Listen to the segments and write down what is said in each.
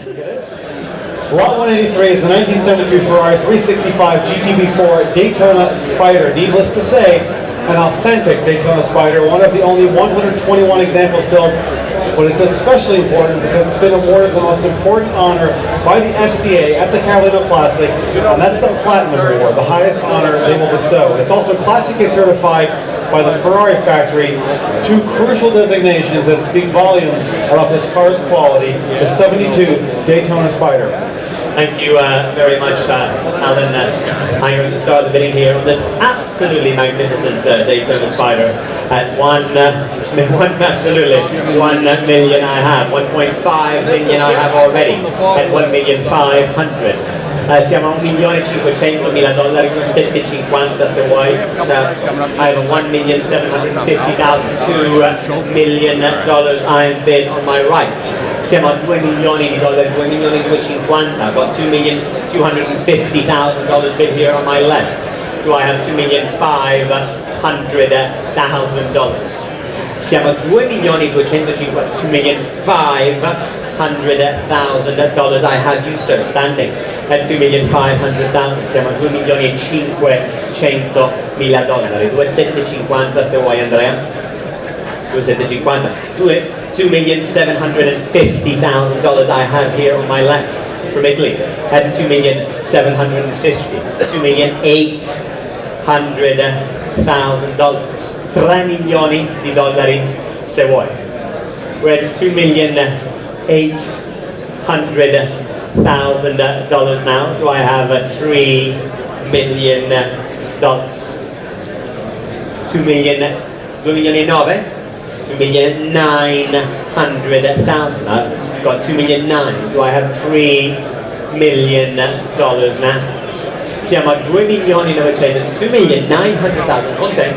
Lot 183 is the 1972 Ferrari 365 GTB4 Daytona Spider. Needless to say, an authentic Daytona Spider, one of the only 121 examples built, but it's especially important because it's been awarded the most important honor by the FCA at the Cavallino Classic, and that's the Platinum Award, the highest honor they will bestow. It's also Classiche certified by the Ferrari factory, two crucial designations that speak volumes about this car's quality, the 72 Daytona Spider. Thank you very much, Alan. I'm going to start the bidding here on this absolutely magnificent Daytona Spider at $1 million I have, 1.5 million I have already, at $1,500,000. Siamo a $1.500,000 con 750 se vuoi. I have $1,750,000, $2 million I'm bid on my right. Siamo a $2 milioni, $2,250,000. Got $2,250,000 bid here on my left. Do I have $2,500,000? Siamo a $2,250,000. I have you, sir, standing at $2,500,000. Siamo a $2,500,000. 2,750 se vuoi, Andrea. 2,750. $2,750,000 I have here on my left from Italy. That's $2,750,000. $2,800,000. $3 milioni se vuoi. We're at $2,800,000 now. Do I have $3 million? $2,900,000? $2,900,000. I've got $2,900,000. Do I have $3 million now? Siamo a $2,900,000. That's $2,900,000. Okay.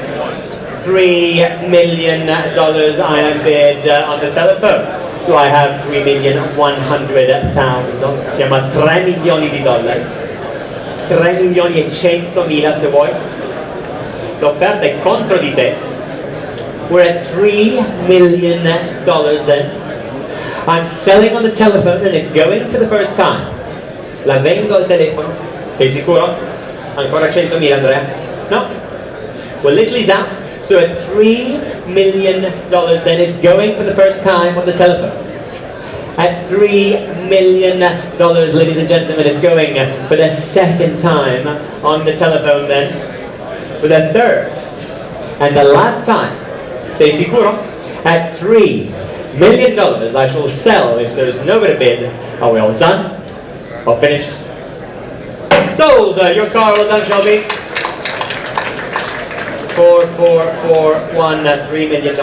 $3 million I am bid on the telephone. Do I have $3,100,000? Siamo a $3 milioni. $3,100,000 se vuoi. L'offerta è contro di te. We're at $3 million then. I'm selling on the telephone and it's going for the first time. La vendo al telefono. Sei sicuro? Ancora 100.000, Andrea? No? Well, Italy's out. So at $3 million then it's going for the first time on the telephone. At $3 million, ladies and gentlemen, it's going for the second time on the telephone then. For the third and the last time. Sei sicuro? At $3 million I shall sell if there's no better bid. Are we all done? All finished? Sold! Your car, well done, Shelby. 4, 4, 4, 1, $3 million.